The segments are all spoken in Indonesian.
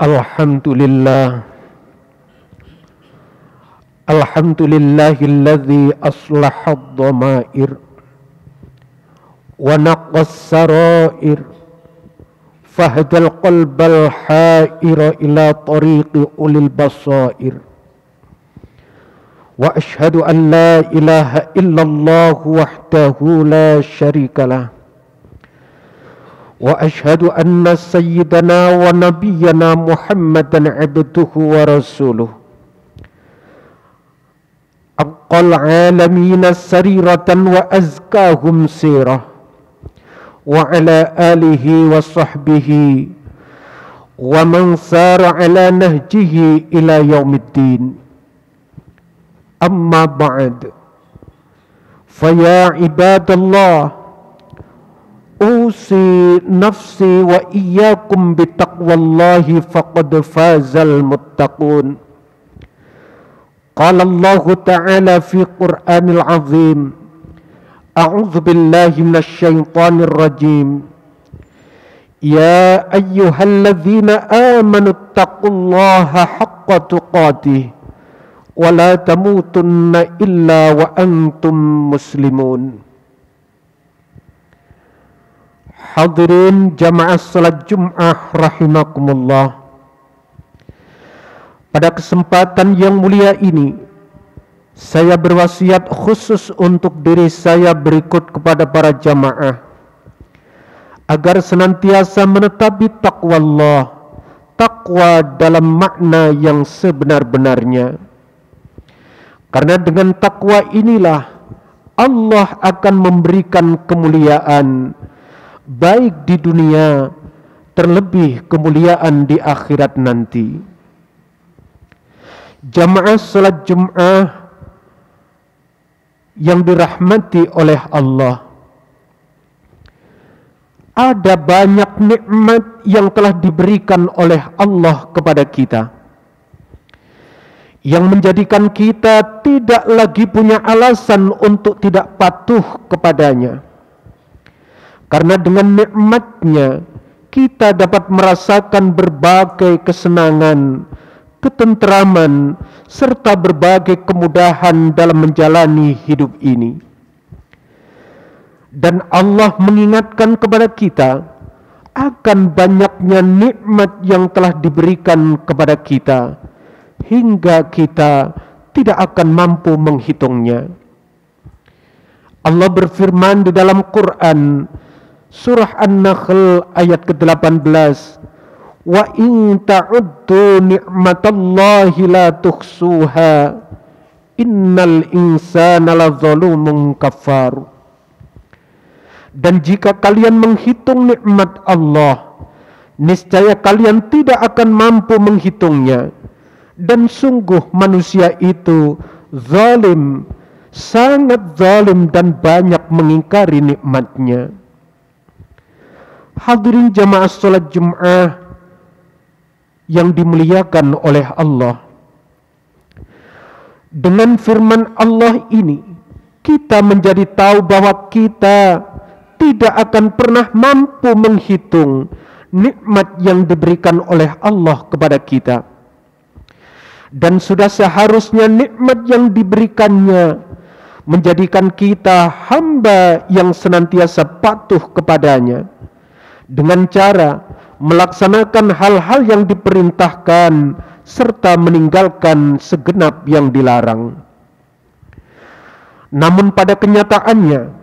Alhamdulillah. Alhamdulillahilladzi aslaha ad-dhamair wa naqqas sarair fahdal qalbal ha'ira ila tariqi ulil basair. Wa ashhadu an la ilaha illallah wahdahu la syarikalah. Wa ashhadu anna sayyidana wa nabiyyana Muhammadan abduhu wa rasuluh. Aqal alamina sariratan wa azkahum sirah. Wa ala alihi wa sahbihi wa man sara ala nahjihi ila yaumiddin. Amma ba'd. Faya ibadallah, usi nafsi wa iyyakum bitaqwallahi faqad fazal muttaqun. Qala Allah Ta'ala fi Qur'anil Azim, a'udzu billahi minasy syaithanir rajim. Ya ayyuhalladzina amanu taqullaha haqqa tuqatih wa la tamutunna illa wa antum muslimun. Hadirin jamaah salat Jum'ah rahimakumullah. Pada kesempatan yang mulia ini, saya berwasiat khusus untuk diri saya berikut kepada para jamaah agar senantiasa menetapi taqwa Allah, takwa dalam makna yang sebenar-benarnya. Karena dengan takwa inilah Allah akan memberikan kemuliaan baik di dunia, terlebih kemuliaan di akhirat nanti. Jamaah salat Jum'ah yang dirahmati oleh Allah, ada banyak nikmat yang telah diberikan oleh Allah kepada kita, yang menjadikan kita tidak lagi punya alasan untuk tidak patuh kepadanya. Karena dengan nikmatnya kita dapat merasakan berbagai kesenangan, ketenteraman, serta berbagai kemudahan dalam menjalani hidup ini. Dan Allah mengingatkan kepada kita akan banyaknya nikmat yang telah diberikan kepada kita, hingga kita tidak akan mampu menghitungnya. Allah berfirman di dalam Quran, Surah An-Nahl ayat ke-18, wa in ta'uddu ni'matallahi la tuhsuha innal insana lazalumun kafar. Dan jika kalian menghitung nikmat Allah, niscaya kalian tidak akan mampu menghitungnya, dan sungguh manusia itu zalim, sangat zalim dan banyak mengingkari nikmatnya. Hadirin jamaah salat Jum'ah yang dimuliakan oleh Allah, dengan firman Allah ini kita menjadi tahu bahwa kita tidak akan pernah mampu menghitung nikmat yang diberikan oleh Allah kepada kita, dan sudah seharusnya nikmat yang diberikannya menjadikan kita hamba yang senantiasa patuh kepadanya dengan cara melaksanakan hal-hal yang diperintahkan serta meninggalkan segenap yang dilarang. Namun pada kenyataannya,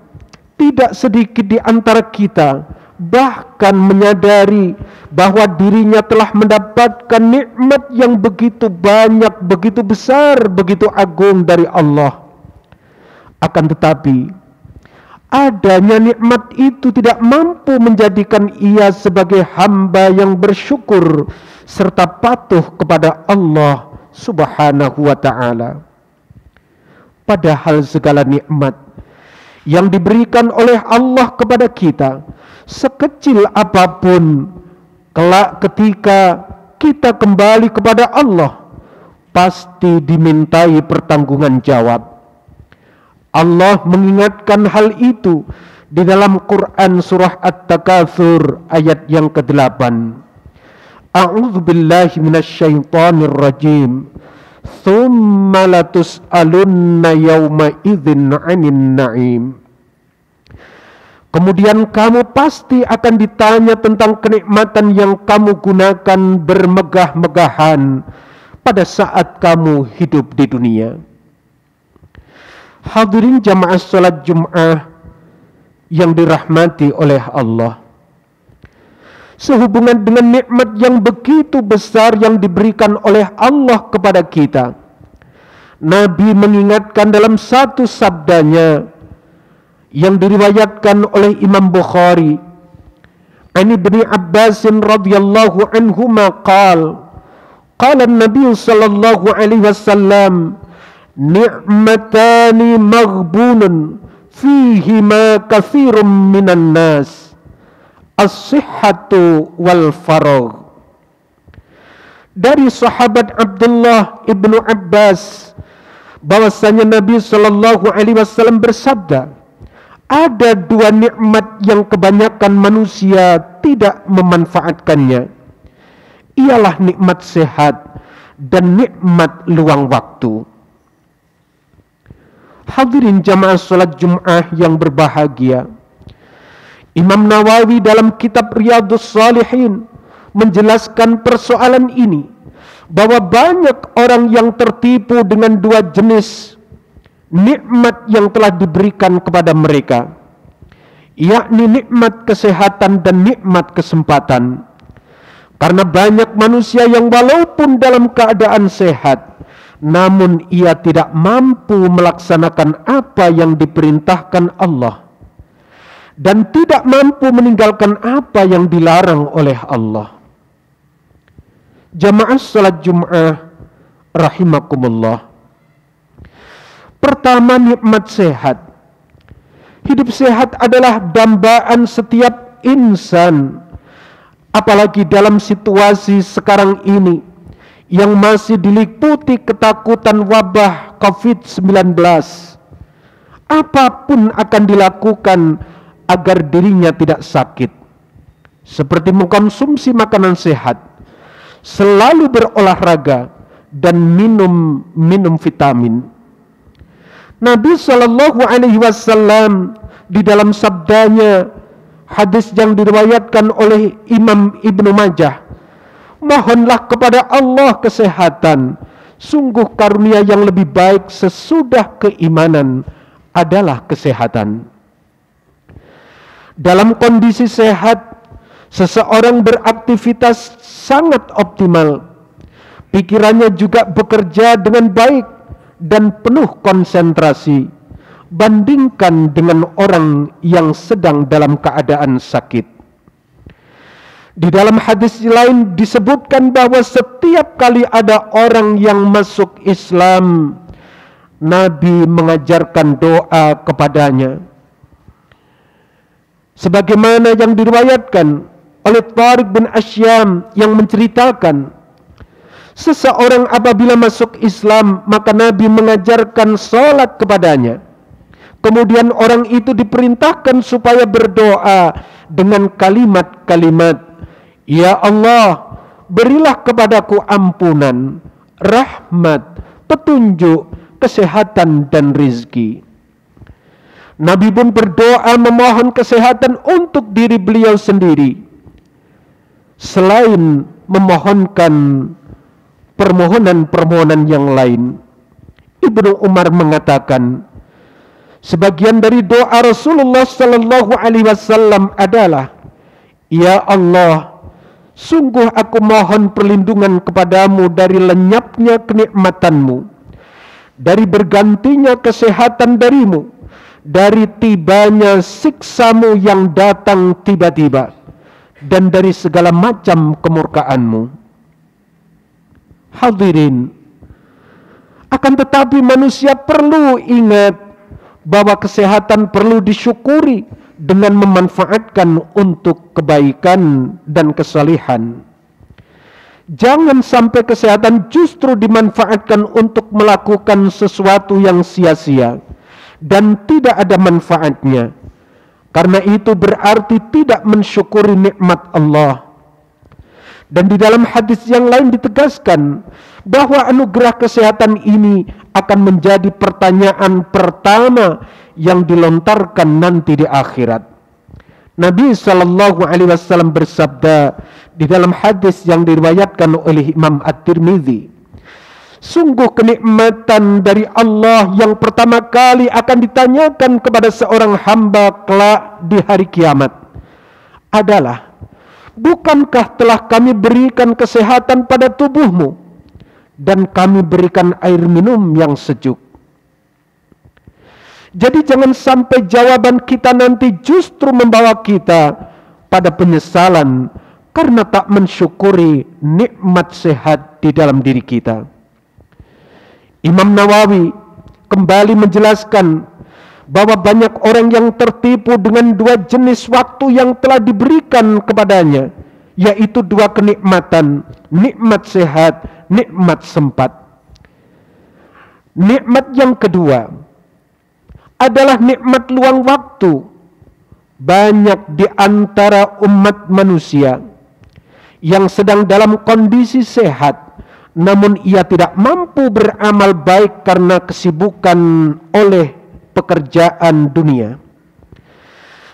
tidak sedikit di antara kita bahkan menyadari bahwa dirinya telah mendapatkan nikmat yang begitu banyak, begitu besar, begitu agung dari Allah. Akan tetapi adanya nikmat itu tidak mampu menjadikan ia sebagai hamba yang bersyukur serta patuh kepada Allah Subhanahu wa ta'ala. Padahal segala nikmat yang diberikan oleh Allah kepada kita, sekecil apapun, kelak ketika kita kembali kepada Allah, pasti dimintai pertanggungan jawab. Allah mengingatkan hal itu di dalam Quran surah At-Takatsur ayat yang ke-8. A'udzu billahi minasyaitonir rajim. Tsumma latus'alunna yawma idzin 'anil na'im. Kemudian kamu pasti akan ditanya tentang kenikmatan yang kamu gunakan bermegah-megahan pada saat kamu hidup di dunia. Hadirin jamaah salat Jum'ah yang dirahmati oleh Allah. Sehubungan dengan nikmat yang begitu besar yang diberikan oleh Allah kepada kita, Nabi mengingatkan dalam satu sabdanya yang diriwayatkan oleh Imam Bukhari, Ani Ibnu Abbas radhiyallahu anhuma qala an-nabiy sallallahu alaihi wasallam, ni'matani maghbunun fihima katsirun minan nas, as-sihhatu wal faragh. Dari sahabat Abdullah ibnu Abbas bahwasanya Nabi sallallahu alaihi wasallam bersabda, ada dua nikmat yang kebanyakan manusia tidak memanfaatkannya. Ialah nikmat sehat dan nikmat luang waktu. Hadirin jamaah salat Jum'ah yang berbahagia, Imam Nawawi dalam kitab Riyadhus Shalihin menjelaskan persoalan ini, bahwa banyak orang yang tertipu dengan dua jenis nikmat yang telah diberikan kepada mereka, yakni nikmat kesehatan dan nikmat kesempatan. Karena banyak manusia yang walaupun dalam keadaan sehat, namun ia tidak mampu melaksanakan apa yang diperintahkan Allah, dan tidak mampu meninggalkan apa yang dilarang oleh Allah. Jamaah salat Jum'ah rahimakumullah. Pertama, nikmat sehat. Hidup sehat adalah dambaan setiap insan, apalagi dalam situasi sekarang ini yang masih diliputi ketakutan wabah COVID-19. Apapun akan dilakukan agar dirinya tidak sakit, seperti mengkonsumsi makanan sehat, selalu berolahraga, dan minum vitamin. Nabi Shallallahu Alaihi Wasallam di dalam sabdanya, hadis yang diriwayatkan oleh Imam Ibnu Majah, mohonlah kepada Allah kesehatan, sungguh karunia yang lebih baik sesudah keimanan adalah kesehatan. Dalam kondisi sehat, seseorang beraktivitas sangat optimal, pikirannya juga bekerja dengan baik dan penuh konsentrasi, bandingkan dengan orang yang sedang dalam keadaan sakit. Di dalam hadis lain disebutkan bahwa setiap kali ada orang yang masuk Islam, Nabi mengajarkan doa kepadanya, sebagaimana yang diriwayatkan oleh Tariq bin Asyam yang menceritakan, seseorang apabila masuk Islam, maka Nabi mengajarkan salat kepadanya. Kemudian orang itu diperintahkan supaya berdoa dengan kalimat-kalimat, ya Allah, berilah kepadaku ampunan, rahmat, petunjuk, kesehatan, dan rizki. Nabi pun berdoa memohon kesehatan untuk diri beliau sendiri, selain memohonkan permohonan-permohonan yang lain. Ibnu Umar mengatakan, sebagian dari doa Rasulullah sallallahu alaihi wasallam adalah, ya Allah, sungguh aku mohon perlindungan kepadamu dari lenyapnya kenikmatanmu, dari bergantinya kesehatan darimu, dari tibanya siksamu yang datang tiba-tiba, dan dari segala macam kemurkaanmu. Hadirin, akan tetapi manusia perlu ingat bahwa kesehatan perlu disyukuri dengan memanfaatkan untuk kebaikan dan kesalihan. Jangan sampai kesehatan justru dimanfaatkan untuk melakukan sesuatu yang sia-sia dan tidak ada manfaatnya, karena itu berarti tidak mensyukuri nikmat Allah. Dan di dalam hadis yang lain ditegaskan bahwa anugerah kesehatan ini akan menjadi pertanyaan pertama yang dilontarkan nanti di akhirat. Nabi Shallallahu Alaihi Wasallam bersabda di dalam hadis yang diriwayatkan oleh Imam At-Tirmidzi, sungguh kenikmatan dari Allah yang pertama kali akan ditanyakan kepada seorang hamba kelak di hari kiamat adalah, bukankah telah kami berikan kesehatan pada tubuhmu dan kami berikan air minum yang sejuk? Jadi jangan sampai jawaban kita nanti justru membawa kita pada penyesalan karena tak mensyukuri nikmat sehat di dalam diri kita. Imam Nawawi kembali menjelaskan bahwa banyak orang yang tertipu dengan dua jenis waktu yang telah diberikan kepadanya, yaitu dua kenikmatan, nikmat sehat, nikmat sempat. Nikmat yang kedua adalah nikmat luang waktu. Banyak di antara umat manusia yang sedang dalam kondisi sehat, namun ia tidak mampu beramal baik karena kesibukan oleh pekerjaan dunia.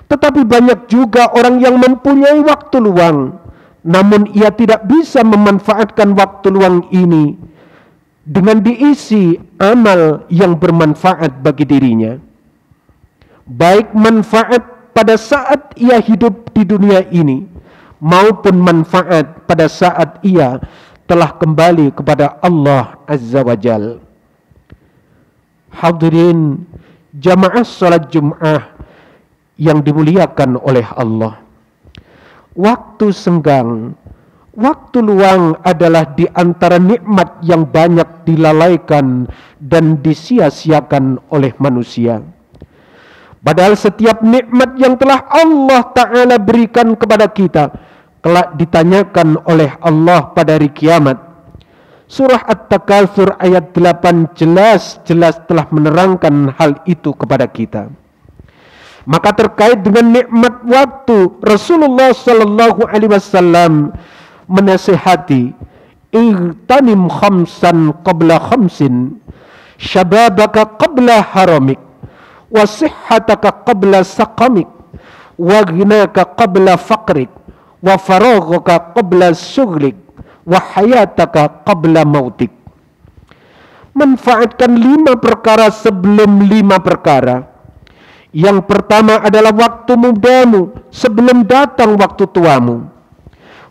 Tetapi banyak juga orang yang mempunyai waktu luang, namun ia tidak bisa memanfaatkan waktu luang ini dengan diisi amal yang bermanfaat bagi dirinya. Baik manfaat pada saat ia hidup di dunia ini, maupun manfaat pada saat ia telah kembali kepada Allah Azza wa Jal. Hadirin jamaah salat Jum'ah yang dimuliakan oleh Allah, waktu senggang, waktu luang adalah di antara nikmat yang banyak dilalaikan dan disia-siakan oleh manusia. Padahal setiap nikmat yang telah Allah Ta'ala berikan kepada kita kelak ditanyakan oleh Allah pada hari kiamat. Surah At-Takatsur ayat 8 jelas-jelas telah menerangkan hal itu kepada kita. Maka terkait dengan nikmat waktu, Rasulullah Sallallahu Alaihi Wasallam menasihati, "Igtanim khamsan qabla khamsin, syababaka qabla haramik, wa sihhataka qabla saqamik, wa ghinaka qabla faqrik, wa faraghaka qabla syughlik, wa hayataka qabla mautik." Manfaatkan 5 perkara sebelum 5 perkara. Yang pertama adalah waktu mudamu sebelum datang waktu tuamu,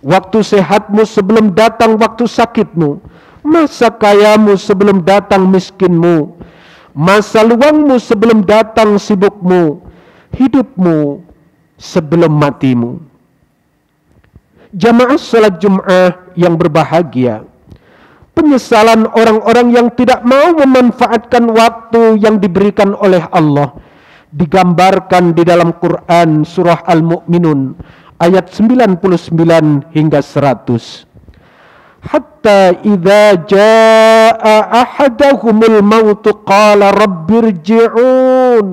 waktu sehatmu sebelum datang waktu sakitmu, masa kayamu sebelum datang miskinmu, masa luangmu sebelum datang sibukmu, hidupmu sebelum matimu. Jamaah salat Jum'ah yang berbahagia, penyesalan orang-orang yang tidak mau memanfaatkan waktu yang diberikan oleh Allah digambarkan di dalam Quran surah Al-Mu'minun ayat 99 hingga 100. Hatta idza jaa ahadahumul maut qala rabbirji'un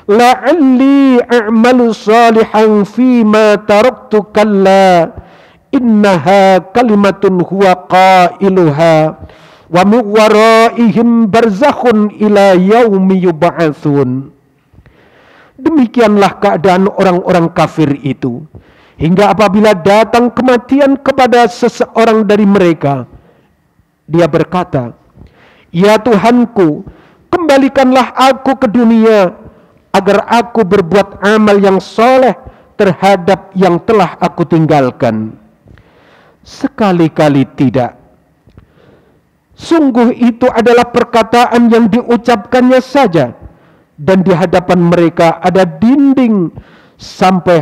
la'alli a'malu salihan fima taraktu kalla innaha kalimatun huwa qailuha wa min waraihim barzakhun ila yaumi yub'atsun. Demikianlah keadaan orang-orang kafir itu, hingga apabila datang kematian kepada seseorang dari mereka, dia berkata, "Ya Tuhanku, kembalikanlah aku ke dunia agar aku berbuat amal yang soleh terhadap yang telah aku tinggalkan." Sekali-kali tidak. Sungguh itu adalah perkataan yang diucapkannya saja, dan di hadapan mereka ada dinding sampai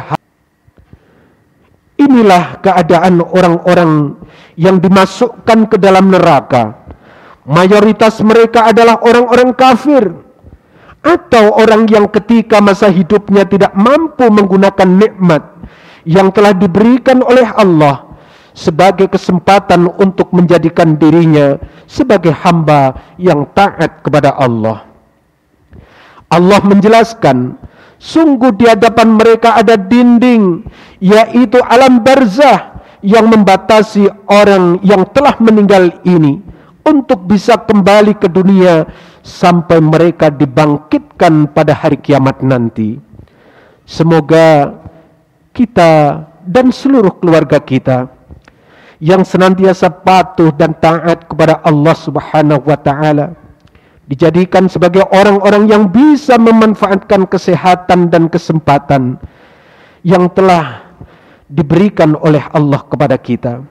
Inilah keadaan orang-orang yang dimasukkan ke dalam neraka. Mayoritas mereka adalah orang-orang kafir, atau orang yang ketika masa hidupnya tidak mampu menggunakan nikmat yang telah diberikan oleh Allah sebagai kesempatan untuk menjadikan dirinya sebagai hamba yang taat kepada Allah. Allah menjelaskan, sungguh di hadapan mereka ada dinding, yaitu alam barzah yang membatasi orang yang telah meninggal ini untuk bisa kembali ke dunia sampai mereka dibangkitkan pada hari kiamat nanti. Semoga kita dan seluruh keluarga kita yang senantiasa patuh dan taat kepada Allah Subhanahu wa taala dijadikan sebagai orang-orang yang bisa memanfaatkan kesehatan dan kesempatan yang telah diberikan oleh Allah kepada kita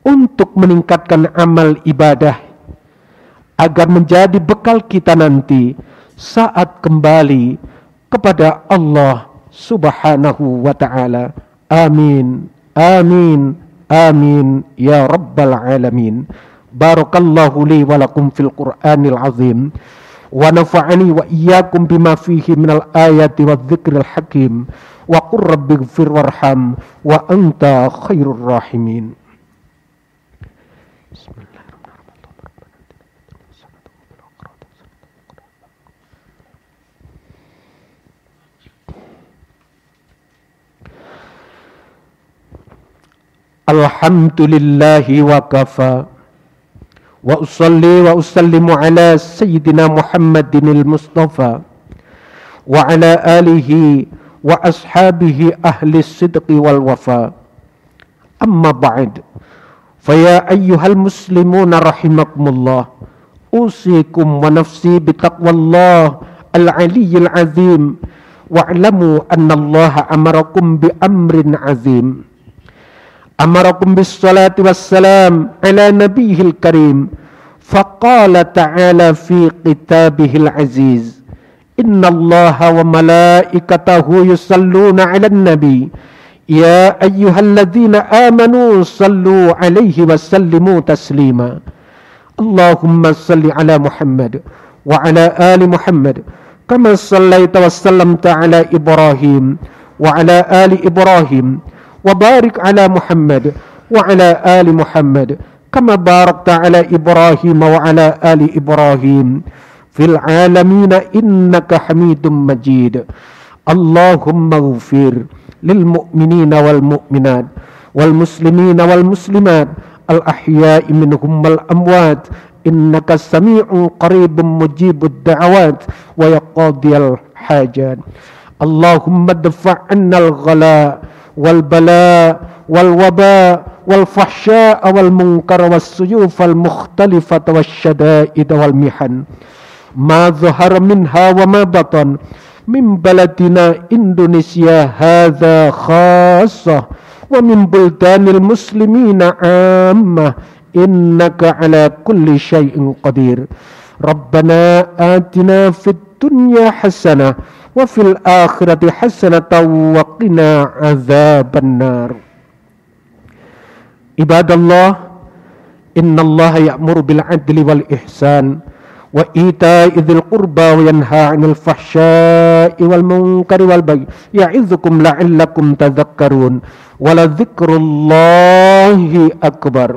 untuk meningkatkan amal ibadah agar menjadi bekal kita nanti saat kembali kepada Allah Subhanahu wa taala. Amin, amin, amin ya rabbal alamin. Barakallahu li wa lakum fil Qur'anil azim wa nafa'ani wa iyyakum bima fihi minal ayati wadh-dhikril hakim wa qur rabbighfir warham wa anta khairur rahimin. Alhamdulillahi wa kafa wa usalli wa usallimu ala sayyidina Muhammadinil Mustafa wa ala alihi wa ashabihi ahli sidqi wal wafa. Amma ba'd, faya ayyuhal muslimuna rahimakumullah, usikum wa nafsi bitaqwallah al-aliyyil azim wa'lamu anna Allah amarakum bi amrin azim. Amarakum bis salati wassalam ala nabiyil karim. Faqala ta'ala fi kitabihil aziz, inna allaha wa malaikatahu yusalluna ala nabi ya ayyuhalladzina amanu sallu alaihi wa sallimu taslima. Allahumma salli ala Muhammad wa ala ali Muhammad kama sallaita wa sallamta ala Ibrahim wa ala ali Ibrahim wa barik ala Muhammad wa ala ali Muhammad kama barakta ala Ibrahim wa ala ali Ibrahim fil alamin innaka Hamidum Majid. Allahumma ighfir lil mu'minina wal mu'minat wal muslimina wal muslimat al ahya'i minhum wal amwat innaka sami'un qaribun mujibud da'awat wa yaqadiyal hajat. Allahumma dfa' 'annal ghala wal bala wal waba wal fahsya wal munkar was suyuf al mukhtalifat was syada'id wal mihan ma zahara minha wa ma batan min baladina Indonesia hadza khassah wa min buldanil muslimina ammah innaka ala kulli syai'in qadir. Rabbana atina fid dunya hasanah wa fil akhirati hasanatan wa qina adzabannar. Ibadallah, innallaha ya'muru bil adli wal ihsan wa ita'i dzil qurba wa yanha 'anil fahsya'i wal munkari wal baghi ya'idzukum la'allakum tadhakkarun wa la dzikrullahi akbar.